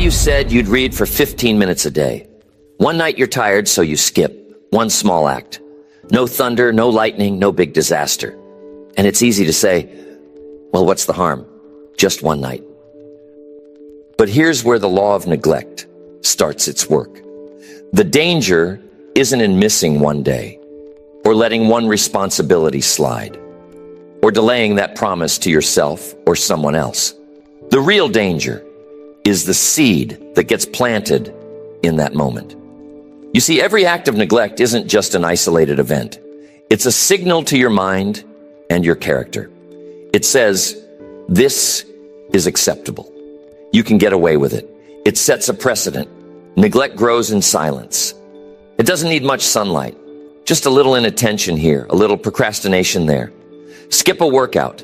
you said you'd read for 15 minutes a day. One night you're tired, so you skip. One small act. No thunder, no lightning, no big disaster. And it's easy to say, well, what's the harm? Just one night. But here's where the law of neglect starts its work. The danger isn't in missing one day, or letting one responsibility slide, or delaying that promise to yourself or someone else. The real danger is the seed that gets planted in that moment. You see, every act of neglect isn't just an isolated event. It's a signal to your mind and your character. It says, this is acceptable. You can get away with it. It sets a precedent. Neglect grows in silence. It doesn't need much sunlight. Just a little inattention here, a little procrastination there. Skip a workout.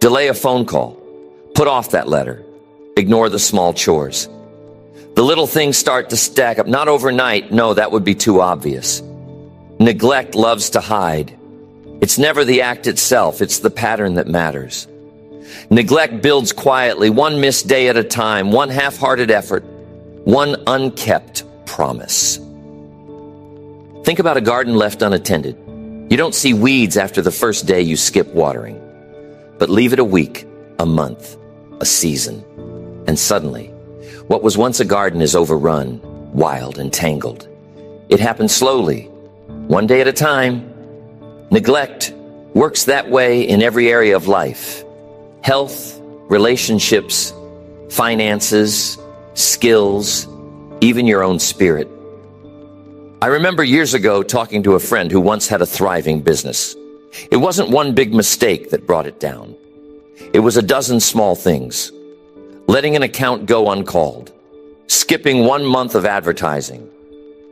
Delay a phone call. Put off that letter. Ignore the small chores. The little things start to stack up. Not overnight. No, that would be too obvious. Neglect loves to hide. It's never the act itself. It's the pattern that matters. Neglect builds quietly, one missed day at a time, one half-hearted effort, one unkept promise. Think about a garden left unattended. You don't see weeds after the first day you skip watering. But leave it a week, a month, a season, and suddenly, what was once a garden is overrun, wild and tangled. It happens slowly, one day at a time. Neglect works that way in every area of life. Health, relationships, finances, skills, even your own spirit. I remember years ago talking to a friend who once had a thriving business. It wasn't one big mistake that brought it down. It was a dozen small things. Letting an account go uncalled, skipping 1 month of advertising,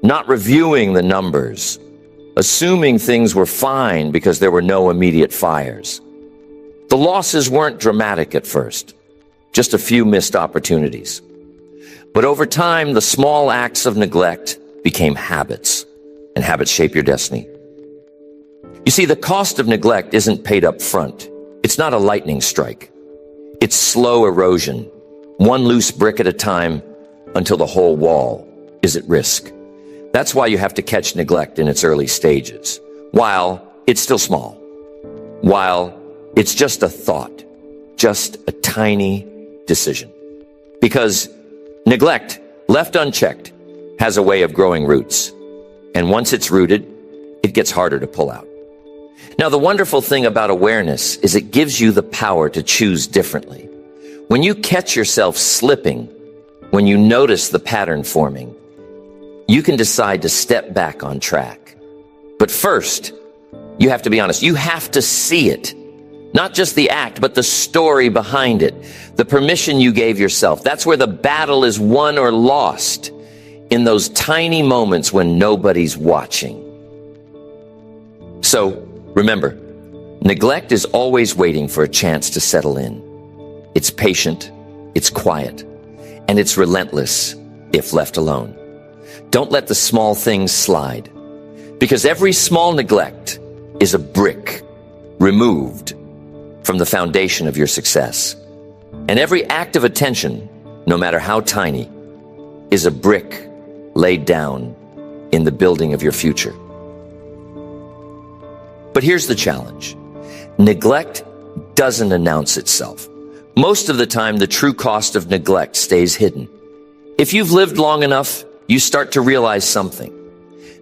not reviewing the numbers, assuming things were fine because there were no immediate fires. The losses weren't dramatic at first, just a few missed opportunities. But over time, the small acts of neglect became habits, and habits shape your destiny. You see, the cost of neglect isn't paid up front. It's not a lightning strike. It's slow erosion, one loose brick at a time until the whole wall is at risk. That's why you have to catch neglect in its early stages, while it's still small, while it's just a thought, just a tiny decision. Because neglect, left unchecked, has a way of growing roots. And once it's rooted, it gets harder to pull out. Now, the wonderful thing about awareness is it gives you the power to choose differently. When you catch yourself slipping, when you notice the pattern forming, you can decide to step back on track. But first, you have to be honest. You have to see it. Not just the act, but the story behind it. The permission you gave yourself. That's where the battle is won or lost. In those tiny moments when nobody's watching. So, remember, neglect is always waiting for a chance to settle in. It's patient, it's quiet, and it's relentless if left alone. Don't let the small things slide, because every small neglect is a brick removed from the foundation of your success. And every act of attention, no matter how tiny, is a brick laid down in the building of your future. But here's the challenge. Neglect doesn't announce itself. Most of the time, the true cost of neglect stays hidden. If you've lived long enough, you start to realize something.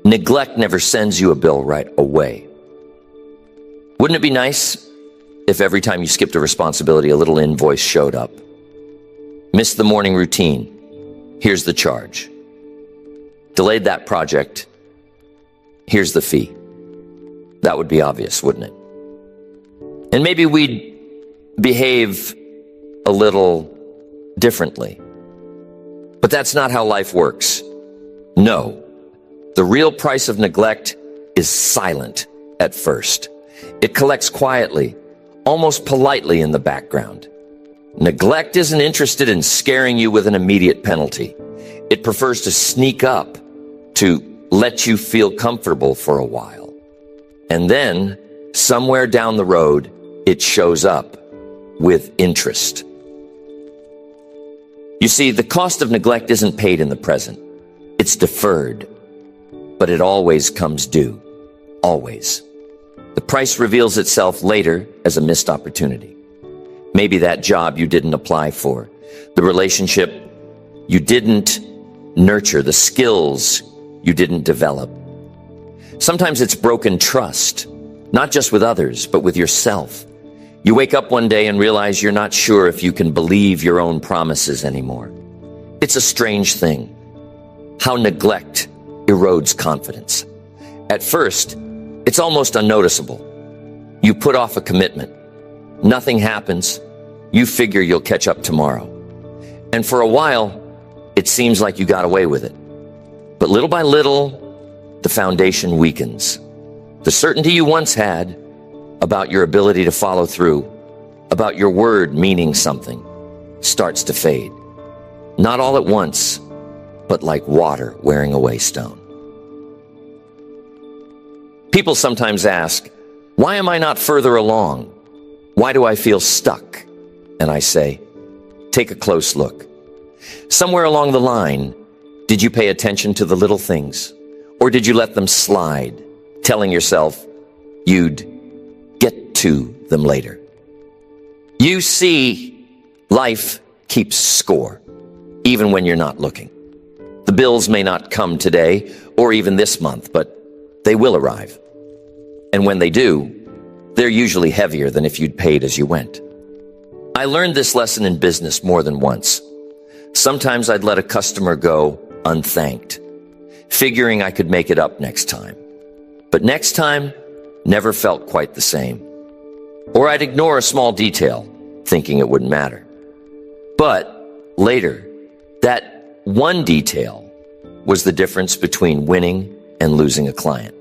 Neglect never sends you a bill right away. Wouldn't it be nice if every time you skipped a responsibility, a little invoice showed up? Missed the morning routine. Here's the charge. Delayed that project. Here's the fee. That would be obvious, wouldn't it? And maybe we'd behave a little differently. But that's not how life works. No. The real price of neglect is silent at first. It collects quietly, almost politely in the background. Neglect isn't interested in scaring you with an immediate penalty. It prefers to sneak up, to let you feel comfortable for a while. And then, somewhere down the road, it shows up with interest. You see, the cost of neglect isn't paid in the present. It's deferred, but it always comes due. Always. The price reveals itself later as a missed opportunity. Maybe that job you didn't apply for, the relationship you didn't nurture, the skills you didn't develop. Sometimes it's broken trust, not just with others, but with yourself. You wake up one day and realize you're not sure if you can believe your own promises anymore. It's a strange thing, how neglect erodes confidence. At first, it's almost unnoticeable. You put off a commitment. Nothing happens. You figure you'll catch up tomorrow. And for a while, it seems like you got away with it. But little by little, the foundation weakens. The certainty you once had about your ability to follow through, about your word meaning something, starts to fade. Not all at once, but like water wearing away stone. People sometimes ask, why am I not further along? Why do I feel stuck? And I say, take a close look. Somewhere along the line, did you pay attention to the little things? Or did you let them slide, telling yourself you'd get to them later? You see, life keeps score, even when you're not looking. The bills may not come today or even this month, but they will arrive. And when they do, they're usually heavier than if you'd paid as you went. I learned this lesson in business more than once. Sometimes I'd let a customer go unthanked, figuring I could make it up next time. But next time never felt quite the same. Or I'd ignore a small detail, thinking it wouldn't matter. But later, that one detail was the difference between winning and losing a client.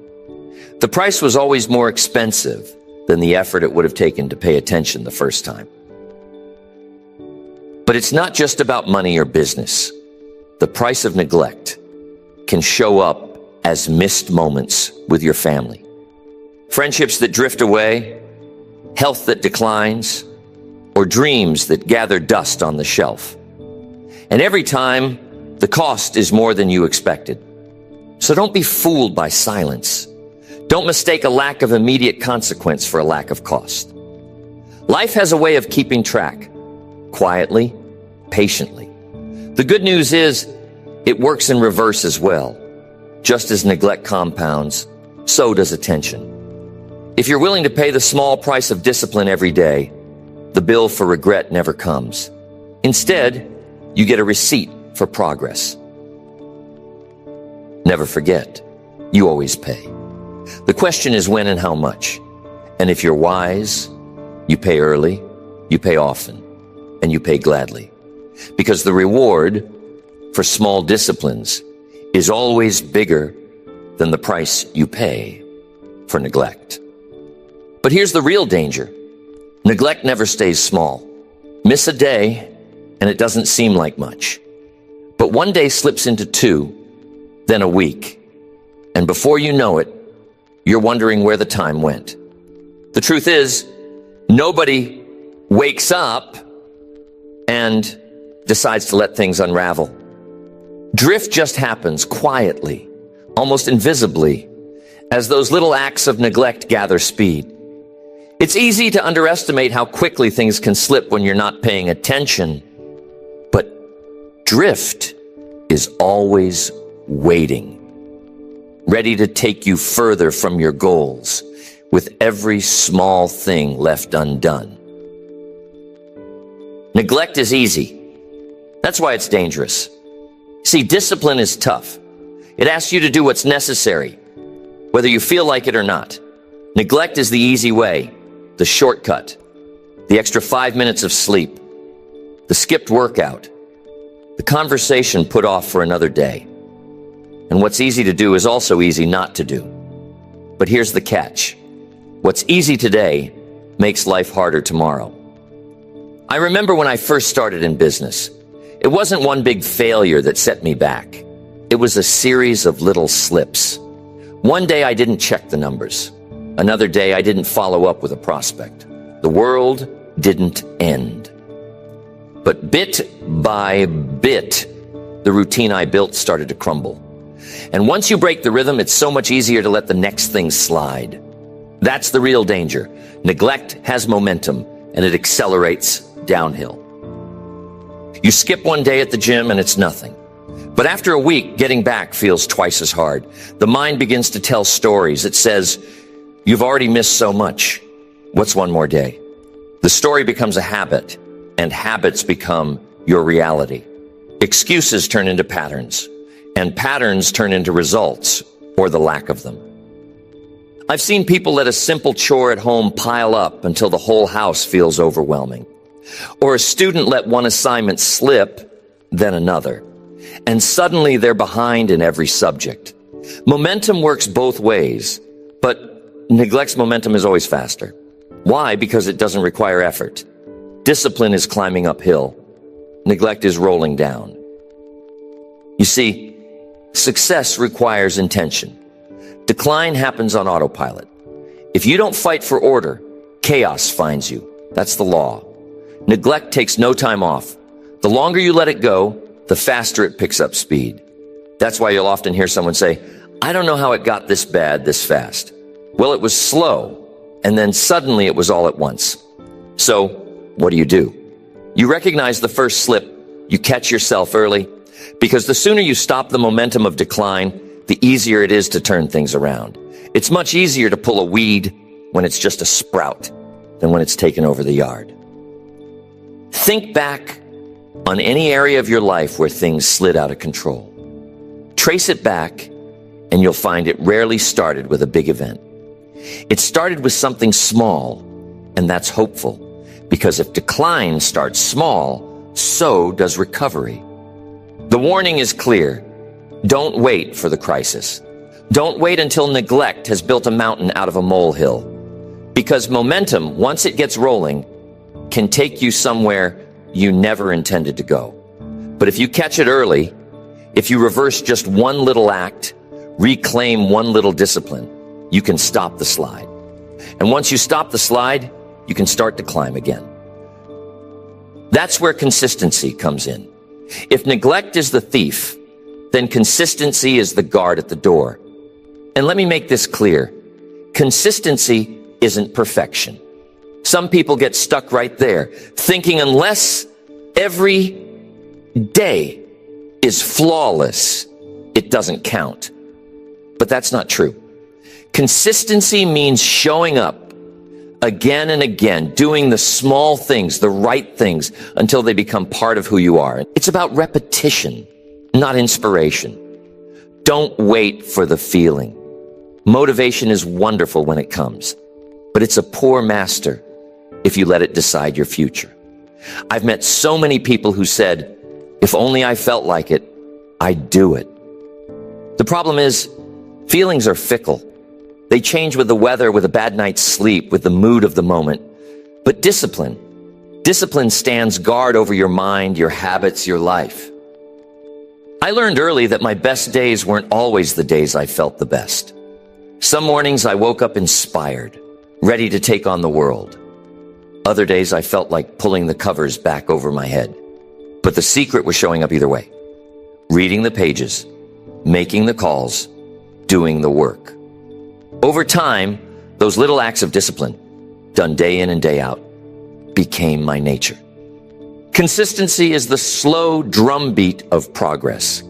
The price was always more expensive than the effort it would have taken to pay attention the first time. But it's not just about money or business. The price of neglect can show up as missed moments with your family. Friendships that drift away, health that declines, or dreams that gather dust on the shelf. And every time, the cost is more than you expected. So don't be fooled by silence. Don't mistake a lack of immediate consequence for a lack of cost. Life has a way of keeping track, quietly, patiently. The good news is, it works in reverse as well. Just as neglect compounds, so does attention. If you're willing to pay the small price of discipline every day, the bill for regret never comes. Instead, you get a receipt for progress. Never forget, you always pay. The question is when and how much. And if you're wise, you pay early, you pay often, and you pay gladly. Because the reward for small disciplines is always bigger than the price you pay for neglect. But here's the real danger. Neglect never stays small. Miss a day, and it doesn't seem like much. But one day slips into 2, then a week. And before you know it, you're wondering where the time went. The truth is, nobody wakes up and decides to let things unravel. Drift just happens quietly, almost invisibly, as those little acts of neglect gather speed. It's easy to underestimate how quickly things can slip when you're not paying attention, but drift is always waiting, ready to take you further from your goals, with every small thing left undone. Neglect is easy. That's why it's dangerous. See, discipline is tough. It asks you to do what's necessary, whether you feel like it or not. Neglect is the easy way, the shortcut, the extra 5 minutes of sleep, the skipped workout, the conversation put off for another day. And what's easy to do is also easy not to do. But here's the catch. What's easy today makes life harder tomorrow. I remember when I first started in business, it wasn't one big failure that set me back. It was a series of little slips. One day I didn't check the numbers. Another day I didn't follow up with a prospect. The world didn't end. But bit by bit, the routine I built started to crumble. And once you break the rhythm, it's so much easier to let the next thing slide. That's the real danger. Neglect has momentum, and it accelerates downhill. You skip one day at the gym, and it's nothing. But after a week, getting back feels twice as hard. The mind begins to tell stories. It says, you've already missed so much. What's one more day? The story becomes a habit, and habits become your reality. Excuses turn into patterns, and patterns turn into results, or the lack of them. I've seen people let a simple chore at home pile up until the whole house feels overwhelming. Or a student let one assignment slip, then another. And suddenly they're behind in every subject. Momentum works both ways, but neglect's momentum is always faster. Why? Because it doesn't require effort. Discipline is climbing uphill. Neglect is rolling down. You see, success requires intention. Decline happens on autopilot. If you don't fight for order, chaos finds you. That's the law. Neglect takes no time off. The longer you let it go, the faster it picks up speed. That's why you'll often hear someone say, I don't know how it got this bad this fast. Well, it was slow, and then suddenly it was all at once. So, what do? You recognize the first slip, you catch yourself early, because the sooner you stop the momentum of decline, the easier it is to turn things around. It's much easier to pull a weed when it's just a sprout than when it's taken over the yard. Think back on any area of your life where things slid out of control. Trace it back, and you'll find it rarely started with a big event. It started with something small, and that's hopeful, because if decline starts small, so does recovery. The warning is clear. Don't wait for the crisis. Don't wait until neglect has built a mountain out of a molehill. Because momentum, once it gets rolling, can take you somewhere you never intended to go. But if you catch it early, if you reverse just one little act, reclaim one little discipline, you can stop the slide. And once you stop the slide, you can start to climb again. That's where consistency comes in. If neglect is the thief, then consistency is the guard at the door. And let me make this clear. Consistency isn't perfection. Some people get stuck right there, thinking unless every day is flawless, it doesn't count. But that's not true. Consistency means showing up again and again, doing the small things, the right things, until they become part of who you are. It's about repetition, not inspiration. Don't wait for the feeling. Motivation is wonderful when it comes, but it's a poor master if you let it decide your future. I've met so many people who said, if only I felt like it, I'd do it. The problem is, feelings are fickle. They change with the weather, with a bad night's sleep, with the mood of the moment. But discipline stands guard over your mind, your habits, your life. I learned early that my best days weren't always the days I felt the best. Some mornings I woke up inspired, ready to take on the world. Other days I felt like pulling the covers back over my head. But the secret was showing up either way. Reading the pages, making the calls, doing the work. Over time, those little acts of discipline, done day in and day out, became my nature. Consistency is the slow drumbeat of progress.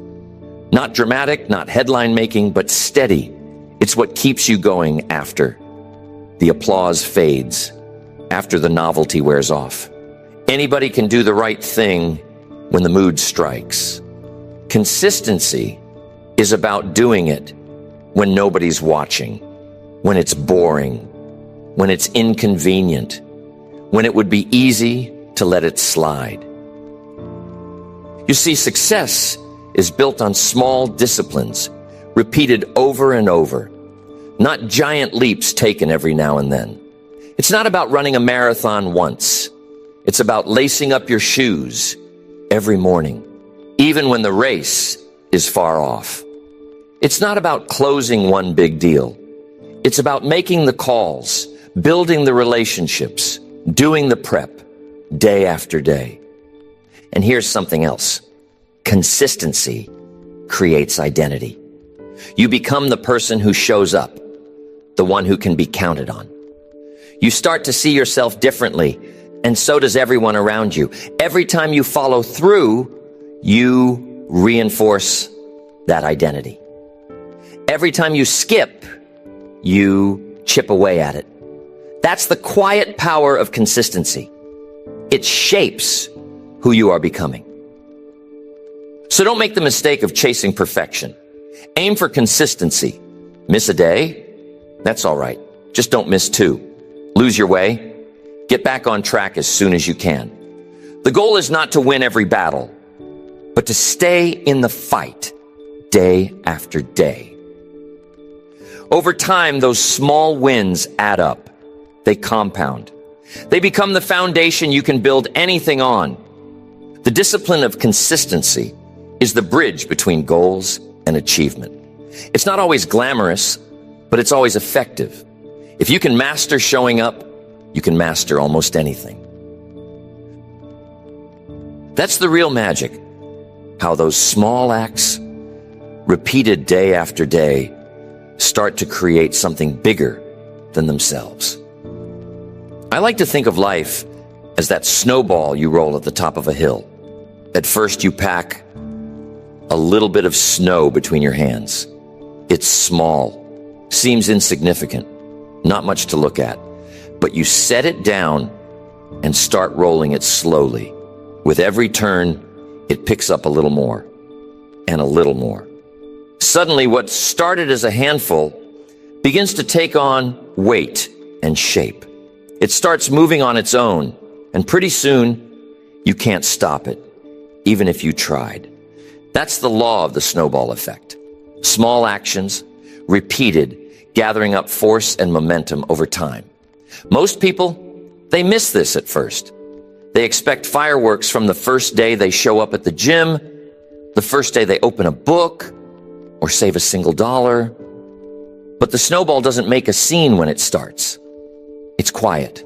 Not dramatic, not headline making, but steady. It's what keeps you going after the applause fades, after the novelty wears off. Anybody can do the right thing when the mood strikes. Consistency is about doing it when nobody's watching, when it's boring, when it's inconvenient, when it would be easy to let it slide. You see, success is built on small disciplines, repeated over and over, not giant leaps taken every now and then. It's not about running a marathon once. It's about lacing up your shoes every morning, even when the race is far off. It's not about closing one big deal. It's about making the calls, building the relationships, doing the prep day after day. And here's something else. Consistency creates identity. You become the person who shows up, the one who can be counted on. You start to see yourself differently, and so does everyone around you. Every time you follow through, you reinforce that identity. Every time you skip, you chip away at it. That's the quiet power of consistency. It shapes who you are becoming. So don't make the mistake of chasing perfection. Aim for consistency. Miss a day? That's all right. Just don't miss two. Lose your way? Get back on track as soon as you can. The goal is not to win every battle, but to stay in the fight day after day. Over time, those small wins add up. They compound. They become the foundation you can build anything on. The discipline of consistency is the bridge between goals and achievement. It's not always glamorous, but it's always effective. If you can master showing up, you can master almost anything. That's the real magic. How those small acts, repeated day after day, start to create something bigger than themselves. I like to think of life as that snowball you roll at the top of a hill. At first, you pack a little bit of snow between your hands. It's small, seems insignificant, not much to look at, but you set it down and start rolling it slowly. With every turn, it picks up a little more and a little more. Suddenly, what started as a handful begins to take on weight and shape. It starts moving on its own, and pretty soon, you can't stop it, even if you tried. That's the law of the snowball effect. Small actions, repeated, gathering up force and momentum over time. Most people, they miss this at first. They expect fireworks from the first day they show up at the gym, the first day they open a book, or save a single dollar. But the snowball doesn't make a scene when it starts. It's quiet.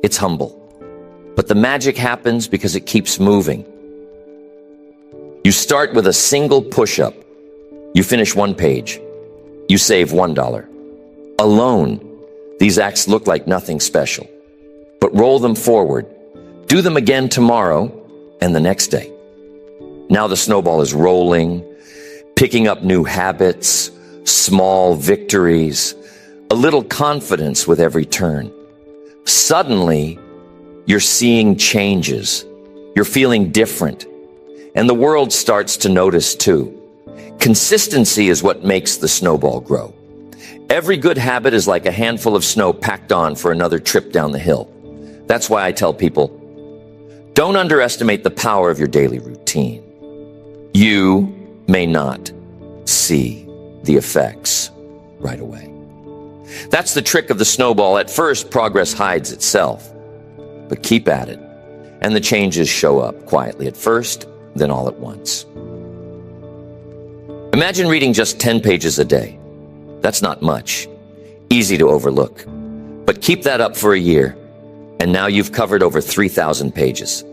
It's humble. But the magic happens because it keeps moving. You start with a single push-up. You finish one page. You save $1. Alone, these acts look like nothing special. But roll them forward. Do them again tomorrow and the next day. Now the snowball is rolling, picking up new habits, small victories, a little confidence with every turn. Suddenly, you're seeing changes. You're feeling different. And the world starts to notice too. Consistency is what makes the snowball grow. Every good habit is like a handful of snow packed on for another trip down the hill. That's why I tell people, don't underestimate the power of your daily routine. You may not see the effects right away. That's the trick of the snowball. At first, progress hides itself. But keep at it, and the changes show up quietly at first, then all at once. Imagine reading just 10 pages a day. That's not much. Easy to overlook. But keep that up for a year, and now you've covered over 3,000 pages.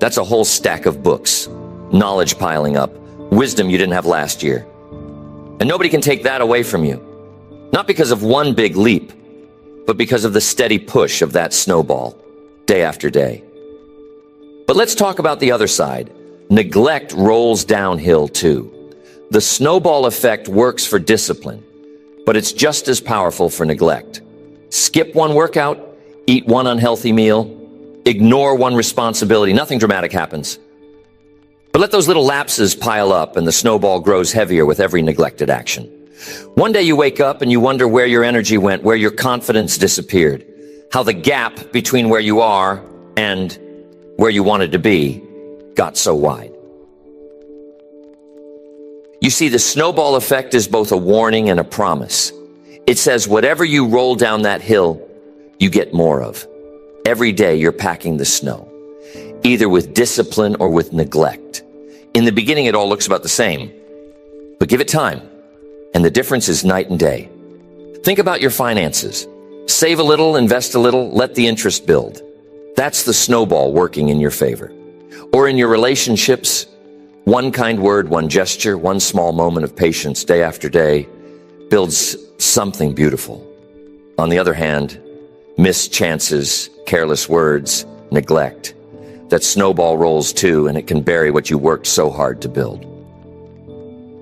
That's a whole stack of books, knowledge piling up, wisdom you didn't have last year. And nobody can take that away from you. Not because of one big leap, but because of the steady push of that snowball, day after day. But let's talk about the other side. Neglect rolls downhill too. The snowball effect works for discipline, but it's just as powerful for neglect. Skip one workout, eat one unhealthy meal, ignore one responsibility, nothing dramatic happens. But let those little lapses pile up and the snowball grows heavier with every neglected action. One day you wake up and you wonder where your energy went, where your confidence disappeared, how the gap between where you are and where you wanted to be got so wide. You see, the snowball effect is both a warning and a promise. It says whatever you roll down that hill, you get more of. Every day you're packing the snow, either with discipline or with neglect. In the beginning, it all looks about the same, but give it time, and the difference is night and day. Think about your finances. Save a little, invest a little, let the interest build. That's the snowball working in your favor. Or in your relationships, one kind word, one gesture, one small moment of patience day after day builds something beautiful. On the other hand, missed chances, careless words, neglect, that snowball rolls too, and it can bury what you worked so hard to build.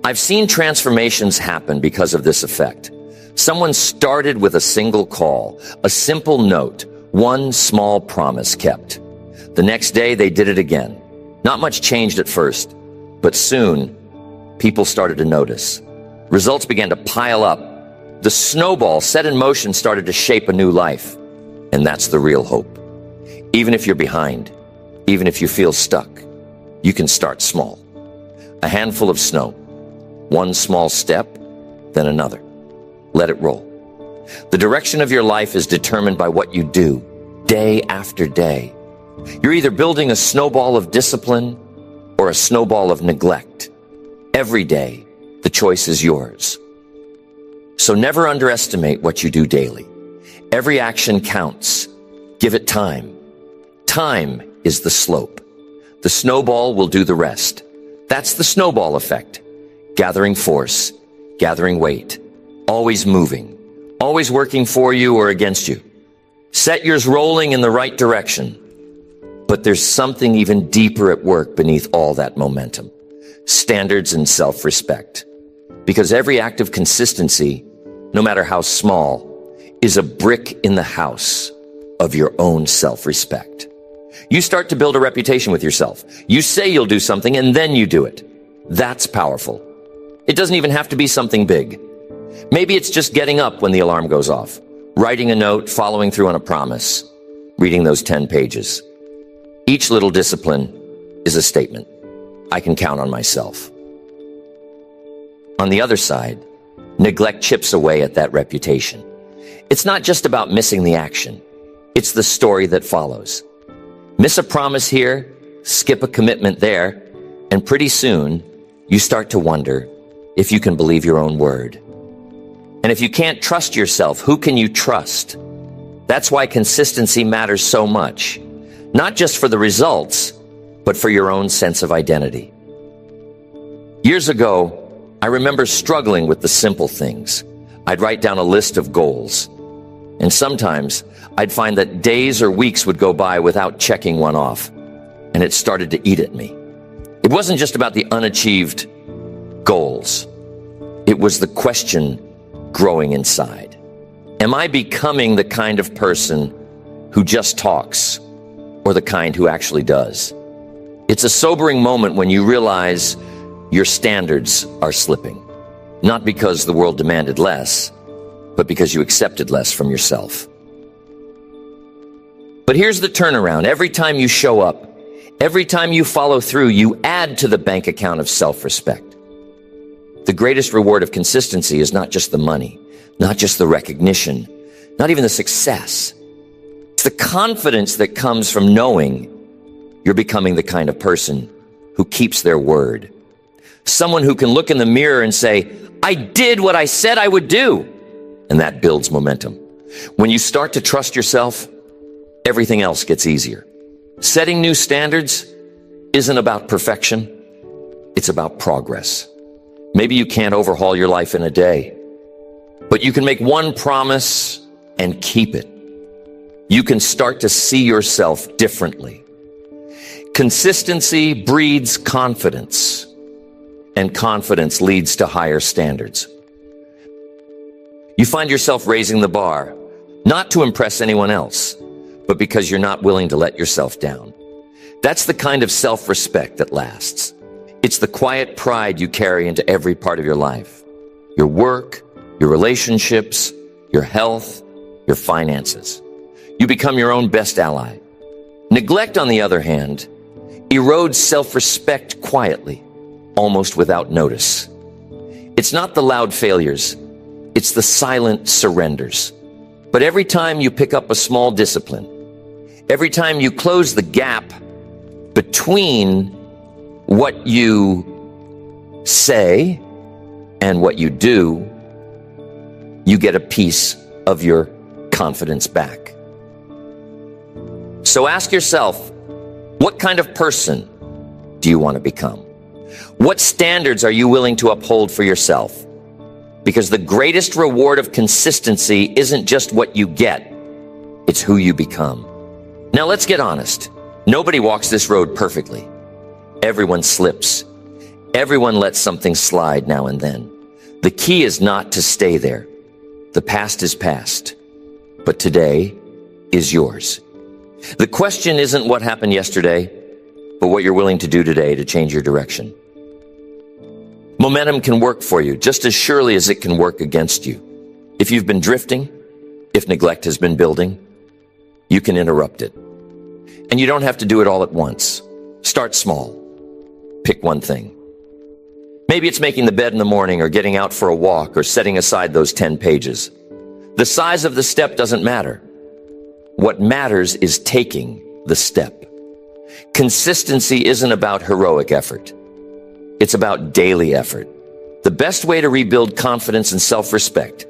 I've seen transformations happen because of this effect. Someone started with a single call, a simple note, one small promise kept. The next day they did it again. Not much changed at first, but soon people started to notice. Results began to pile up. The snowball set in motion started to shape a new life. And that's the real hope. Even if you're behind, even if you feel stuck, you can start small. A handful of snow, one small step, then another. Let it roll. The direction of your life is determined by what you do, day after day. You're either building a snowball of discipline or a snowball of neglect. Every day, the choice is yours. So never underestimate what you do daily. Every action counts. Give it time. Time is the slope. The snowball will do the rest. That's the snowball effect. Gathering force, gathering weight, always moving, always working for you or against you. Set yours rolling in the right direction. But there's something even deeper at work beneath all that momentum. Standards and self-respect. Because every act of consistency, no matter how small, is a brick in the house of your own self-respect. You start to build a reputation with yourself. You say you'll do something and then you do it. That's powerful. It doesn't even have to be something big. Maybe it's just getting up when the alarm goes off, writing a note, following through on a promise, reading those 10 pages. Each little discipline is a statement. I can count on myself. On the other side, neglect chips away at that reputation. It's not just about missing the action. It's the story that follows. Miss a promise here, skip a commitment there, and pretty soon you start to wonder if you can believe your own word. And if you can't trust yourself, who can you trust? That's why consistency matters so much. Not just for the results, but for your own sense of identity. Years ago, I remember struggling with the simple things. I'd write down a list of goals. And sometimes I'd find that days or weeks would go by without checking one off. And it started to eat at me. It wasn't just about the unachieved goals. It was the question growing inside. Am I becoming the kind of person who just talks, or the kind who actually does? It's a sobering moment when you realize your standards are slipping. Not because the world demanded less, but because you accepted less from yourself. But here's the turnaround. Every time you show up, every time you follow through, you add to the bank account of self-respect. The greatest reward of consistency is not just the money, not just the recognition, not even the success. It's the confidence that comes from knowing you're becoming the kind of person who keeps their word. Someone who can look in the mirror and say, I did what I said I would do. And that builds momentum. When you start to trust yourself, everything else gets easier. Setting new standards isn't about perfection. It's about progress. Maybe you can't overhaul your life in a day, but you can make one promise and keep it. You can start to see yourself differently. Consistency breeds confidence, and confidence leads to higher standards. You find yourself raising the bar, not to impress anyone else, but because you're not willing to let yourself down. That's the kind of self-respect that lasts. It's the quiet pride you carry into every part of your life. Your work, your relationships, your health, your finances. You become your own best ally. Neglect, on the other hand, erodes self-respect quietly, almost without notice. It's not the loud failures, it's the silent surrenders. But every time you pick up a small discipline, every time you close the gap between what you say and what you do, you get a piece of your confidence back. So ask yourself, what kind of person do you want to become? What standards are you willing to uphold for yourself? Because the greatest reward of consistency isn't just what you get, it's who you become. Now let's get honest. Nobody walks this road perfectly. Everyone slips. Everyone lets something slide now and then. The key is not to stay there. The past is past, but today is yours. The question isn't what happened yesterday, but what you're willing to do today to change your direction. Momentum can work for you just as surely as it can work against you. If you've been drifting, if neglect has been building, you can interrupt it. And you don't have to do it all at once. Start small. Pick one thing. Maybe it's making the bed in the morning or getting out for a walk or setting aside those 10 pages. The size of the step doesn't matter. What matters is taking the step. Consistency isn't about heroic effort. It's about daily effort. The best way to rebuild confidence and self-respect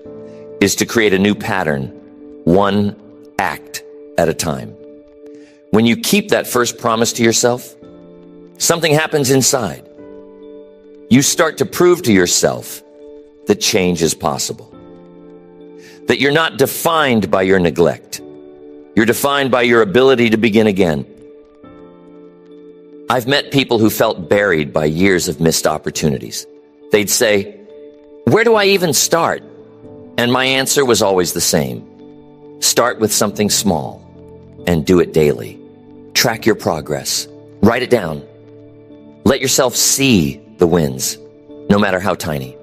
is to create a new pattern, one act at a time. When you keep that first promise to yourself, something happens inside. You start to prove to yourself that change is possible. That you're not defined by your neglect. You're defined by your ability to begin again. I've met people who felt buried by years of missed opportunities. They'd say, "Where do I even start?" And my answer was always the same. Start with something small and do it daily. Track your progress. Write it down. Let yourself see the wins, no matter how tiny.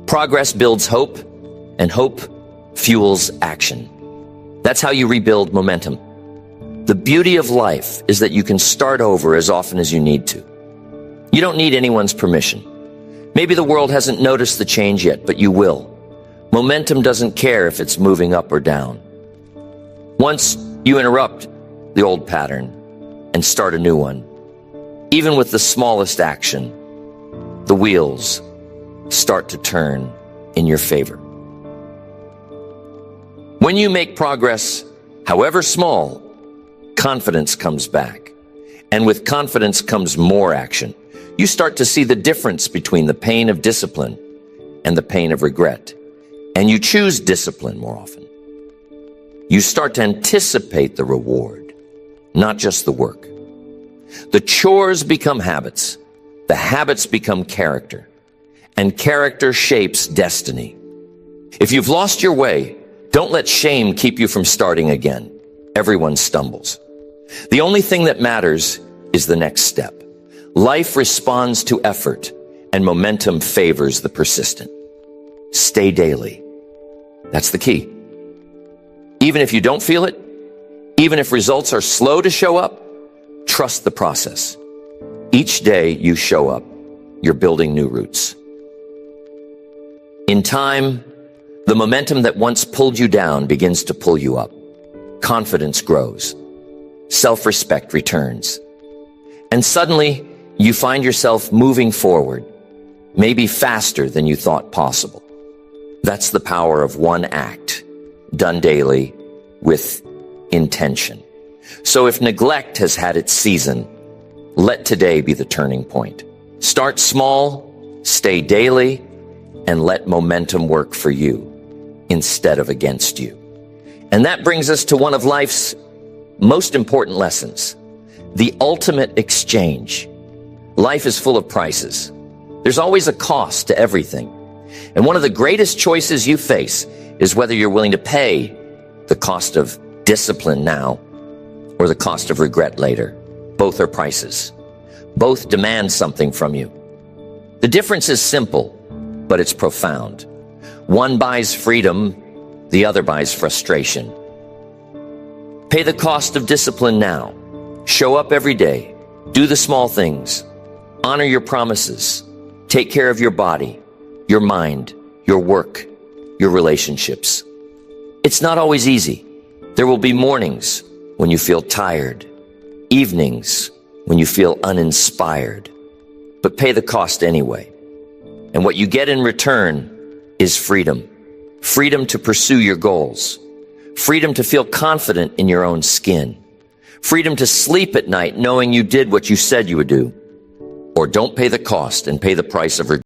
Progress builds hope, and hope fuels action. That's how you rebuild momentum. The beauty of life is that you can start over as often as you need to. You don't need anyone's permission. Maybe the world hasn't noticed the change yet, but you will. Momentum doesn't care if it's moving up or down. Once you interrupt the old pattern and start a new one, even with the smallest action, the wheels start to turn in your favor. When you make progress, however small, confidence comes back. And with confidence comes more action. You start to see the difference between the pain of discipline and the pain of regret. And you choose discipline more often. You start to anticipate the reward, not just the work. The chores become habits. The habits become character. And character shapes destiny. If you've lost your way, don't let shame keep you from starting again. Everyone stumbles. The only thing that matters is the next step. Life responds to effort, and momentum favors the persistent. Stay daily. That's the key. Even if you don't feel it, even if results are slow to show up, trust the process. Each day you show up, you're building new roots. In time, the momentum that once pulled you down begins to pull you up. Confidence grows. Self-respect returns. And suddenly, you find yourself moving forward, maybe faster than you thought possible. That's the power of one act, done daily with intention. So if neglect has had its season, let today be the turning point. Start small, stay daily, and let momentum work for you instead of against you. And that brings us to one of life's most important lessons, the ultimate exchange. Life is full of prices. There's always a cost to everything. And one of the greatest choices you face is whether you're willing to pay the cost of discipline now or the cost of regret later. Both are prices. Both demand something from you. The difference is simple, but it's profound. One buys freedom, the other buys frustration. Pay the cost of discipline now. Show up every day. Do the small things. Honor your promises. Take care of your body, your mind, your work, your relationships. It's not always easy. There will be mornings when you feel tired, evenings when you feel uninspired, but pay the cost anyway. And what you get in return is freedom. Freedom to pursue your goals. Freedom to feel confident in your own skin. Freedom to sleep at night knowing you did what you said you would do. or don't pay the cost and pay the price of